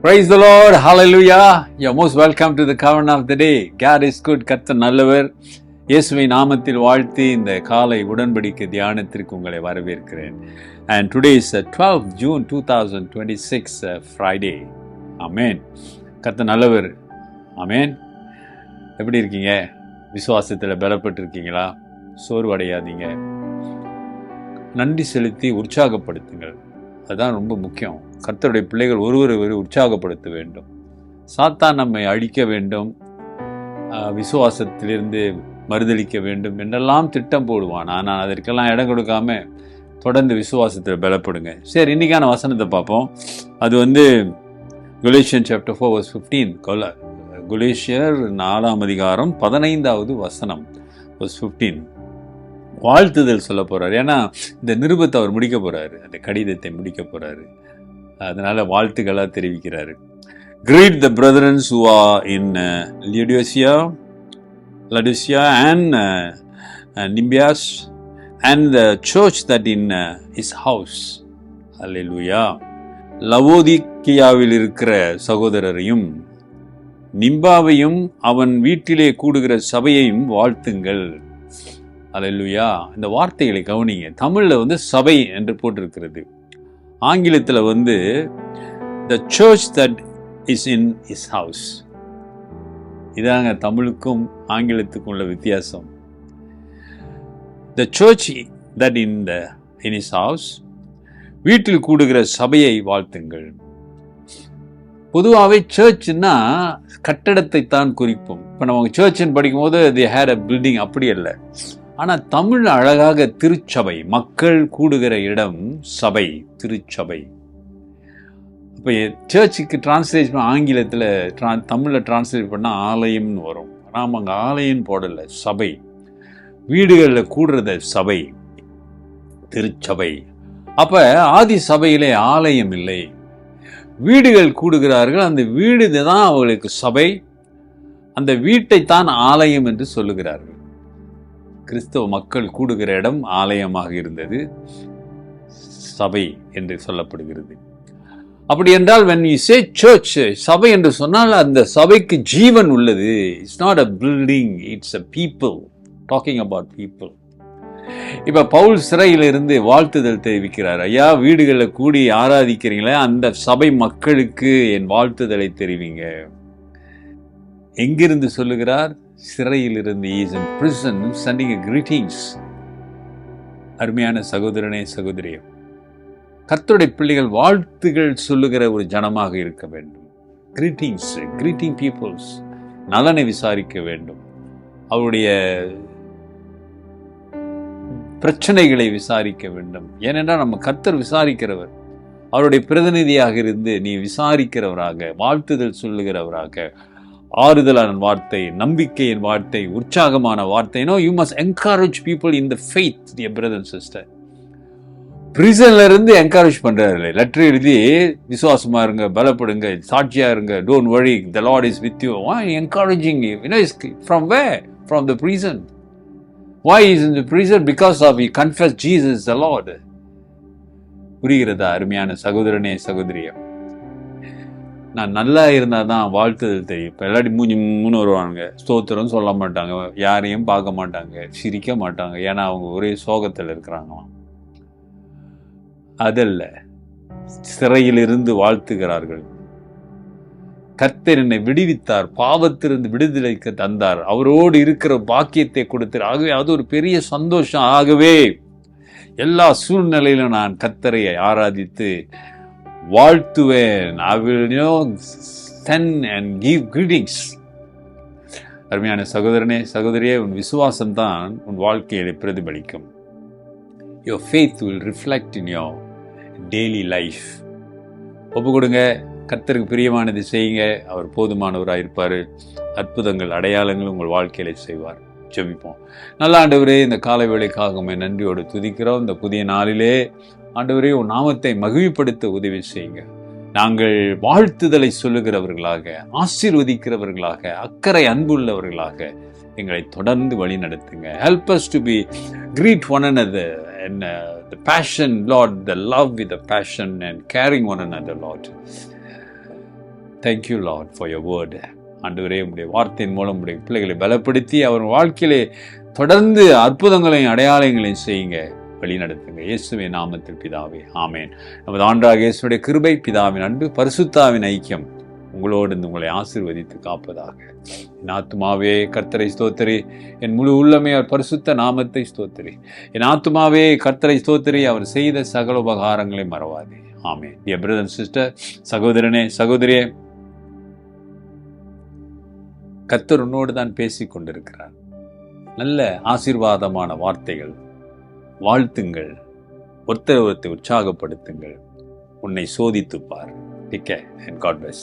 Praise the Lord. Hallelujah. You're most welcome to the covenant of the day. God is good. கர்த்தர் நல்லவர். இயேசுவை நாமத்தில் வாழ்த்தி இந்த காலை உடன்படிக்கை தியானத்திற்கு உங்களை வரவேற்கிறேன். And today is 12th June 2026 Friday. Amen. கர்த்தர் நல்லவர். Amen. எப்படி இருக்கீங்க? விசுவாசத்தில் பலப்பட்டு இருக்கீங்களா? சோர்வடையாதீங்க. நன்றி செலுத்தி உற்சாகப்படுத்துங்கள். அதுதான் ரொம்ப முக்கியம். கர்த்தருடைய பிள்ளைகள் ஒருவரை உற்சாகப்படுத்த வேண்டும். சாத்தான் நம்மை அழிக்க வேண்டும், விசுவாசத்திலிருந்து மறுதளிக்க வேண்டும் என்றெல்லாம் திட்டம் போடுவான். ஆனால் அதற்கெல்லாம் இடம் கொடுக்காம தொடர்ந்து விசுவாசத்தில் பலப்படுங்க. சரி, இன்னைக்கான வசனத்தை பார்ப்போம். அது Galatians chapter 4 verse 15. குலேஷியர் 4ஆம் அதிகாரம் 15வது வசனம் verse 15. வாழ்த்துதல் சொல்ல போறாரு. ஏன்னா இந்த நிருபத்தை அவர் முடிக்க போறாரு, அந்த கடிதத்தை முடிக்க போறாரு. அதனால வாழ்த்துக்களா தெரிவிக்கிறாரு. Greet the brethren who are in Laodicea and Nymbias and the church that in his house. Hallelujah. லவோதிக்கியாவில் இருக்கிற சகோதரரையும் நிம்பாவையும் அவன் வீட்டிலே கூடுகிற சபையையும் வாழ்த்துங்கள். அல்லேலூயா. இந்த வார்த்தைகளை கவனிங்க. தமிழ்ல சபை என்று போட்டிருக்கிறது. ஆங்கிலத்தில் the church that is in his house. இதாங்க தமிழுக்கும் ஆங்கிலத்துக்கும் உள்ள வித்தியாசம். The church that in his house, வீட்டில் கூடுகிற சபையை வாழ்த்துங்கள். பொதுவாகவே சர்ச்னா கட்டடத்தை தான் குறிப்போம். இப்போ நம்ம சர்ச்ன்னு படிக்கும்போது they had a building, அப்படி அல்ல. ஆனால் தமிழ் அழகாக திருச்சபை, மக்கள் கூடுகிற இடம் சபை, திருச்சபை. இப்போ சர்ச்சுக்கு டிரான்ஸ்லேட் பண்ண ஆங்கிலத்தில் தமிழில் டிரான்ஸ்லேட் பண்ணால் ஆலயம்னு வரும். நாம் அங்கே ஆலயம் போடலை, சபை. வீடுகளில் கூடுறத சபை, திருச்சபை. அப்போ ஆதி சபையிலே ஆலயம் இல்லை, வீடுகள் கூடுகிறார்கள். அந்த வீடு தான் அவர்களுக்கு சபை. அந்த வீட்டைத்தான் ஆலயம் என்று சொல்லுகிறார்கள். கிறிஸ்தவ மக்கள் கூடுகிற இடம் ஆலயமாக இருந்தது, சபை என்று சொல்லப்படுகிறது. அப்படி என்றால் when you say church, சபை என்று சொன்னால் அந்த சபைக்கு ஜீவன் உள்ளது. It's not a building, it's a people. Talking about people. இப்ப பவுல் சிறையிலிருந்து வாழ்த்துதல் தெரிவிக்கிறார். ஐயா, வீடுகளில் கூடி ஆராதிக்கிறீங்களே, அந்த சபை மக்களுக்கு என் வாழ்த்துதலை தெரிவிங்க. எங்கிருந்து சொல்லுகிறார்? சிறையிலிருந்து. He is in prison, sending greetings. அருமையான சகோதரனே, சகோதரியே, கர்த்தருடைய பிள்ளைகள் வாழ்த்துகள் சொல்லுகிற ஒரு ஜனமாக இருக்க வேண்டும். Greetings, greeting peoples. நலனை விசாரிக்க வேண்டும், அவருடைய பிரச்சனைகளை விசாரிக்க வேண்டும். ஏனென்றால் நம்ம கர்த்தர் விசாரிக்கிறவர். அவருடைய பிரதிநிதியாக இருந்து நீ விசாரிக்கிறவராக, வாழ்த்துதல் சொல்லுகிறவராக, ஆறுதலான வார்த்தை, நம்பிக்கையின் வார்த்தை, உற்சாகமான வார்த்தை. You must encourage people in the faith, dear brother and sister. பிரிசன்ல இருந்து என்கரேஜ் பண்றாரு. லெட்டர் எழுதி விசுவாசமா இருங்க, பலப்படுங்க, சாட்சியா இருங்க, don't worry, the Lord is with you. Why encouraging you? From where? From the prison. Why is in the prison? Because of he confessed Jesus is the Lord. புரிகிறதா அருமையான சகோதரனே, சகோதரியே? நான் நல்லா இருந்தால் தான் வாழ்த்துதல் தெரியும். இப்போ எல்லாரும் மூணு வருவாங்க, ஸ்தோத்திரம் சொல்ல மாட்டாங்க, யாரையும் பார்க்க மாட்டாங்க, சிரிக்க மாட்டாங்க. ஏன்னா அவங்க ஒரே சோகத்தில் இருக்கிறாங்களாம். அதல்ல, சிறையிலிருந்து வாழ்த்துகிறார்கள். கர்த்தர் என்னை விடுவித்தார், பாவத்திலிருந்து விடுதலைக்கு தந்தார், அவரோடு இருக்கிற பாக்கியத்தை கொடுத்தார். ஆகவே அது ஒரு பெரிய சந்தோஷம். ஆகவே எல்லா சூழ்நிலையிலும் நான் கர்த்தரை ஆராதித்து வாழ்த்துவேன். I will send and give greetings. அருமையான சகோதரனே, சகோதரியே, உன் விசுவாசம் தான் உன் வாழ்க்கையை பிரதிபலிக்கும். Your faith will reflect in your daily life. ஒப்பு கொடுங்க, கர்த்தருக்கு பிரியமானது செய்யுங்க. அவர் போதுமானவராக இருப்பார். அற்புதங்கள், அடையாளங்கள் உங்கள் வாழ்க்கையில செய்வார். ஜெபிப்போம். நல்ல ஆண்டவரே, இந்த காலை வேளைக்காக நன்றியோடு துதிக்கிறோம். இந்த புதிய நாளிலே ஆண்டவரே, உன் நாமத்தை மகிழ்ப்படுத்த உதவி செய்யுங்க. நாங்கள் வாழ்த்துதலை சொல்லுகிறவர்களாக, ஆசீர்வதிக்கிறவர்களாக, அக்கறை அன்புள்ளவர்களாக எங்களை தொடர்ந்து வழி நடத்துங்க. Help us to be greet one another and the passion, Lord, the love with the passion and caring one another, Lord. Thank you Lord for your word. ஆண்டவரே, உடைய வார்த்தையின் மூலம் உடைய பிள்ளைகளை பலப்படுத்தி அவர் வாழ்க்கையிலே தொடர்ந்து அற்புதங்களையும் அடையாளங்களையும் செய்யுங்க, வழி நடத்துங்க. இயேசுவின் நாமத்தில் பிதாவே, ஆமேன். நமது ஆண்டவராகிய இயேசுவுடைய கிருபை, பிதாவின் அன்பு, பரிசுத்தாவின் ஐக்கியம் உங்களோடு உங்களை ஆசீர்வதித்து காப்பதாக. என் ஆத்துமாவே கர்த்தரை ஸ்தோத்திரி, என் முழு உள்ளமே அவர் பரிசுத்த நாமத்தை ஸ்தோத்திரி. என் ஆத்துமாவே கர்த்தரை ஸ்தோத்திரி, அவர் செய்த சகல உபகாரங்களை மறவாதே. ஆமேன். டியர் பிரதர் அண்ட் சிஸ்டர், சகோதரனே சகோதரியே, கர்த்தர் உன்னோடு தான் பேசிக் கொண்டிருக்கிறார். நல்ல ஆசீர்வாதமான வார்த்தைகள், வாழ்த்துங்கள், ஒருத்தரை உற்சாகப்படுத்துங்கள், உன்னை சோதித்துப்பார். Take care and God bless.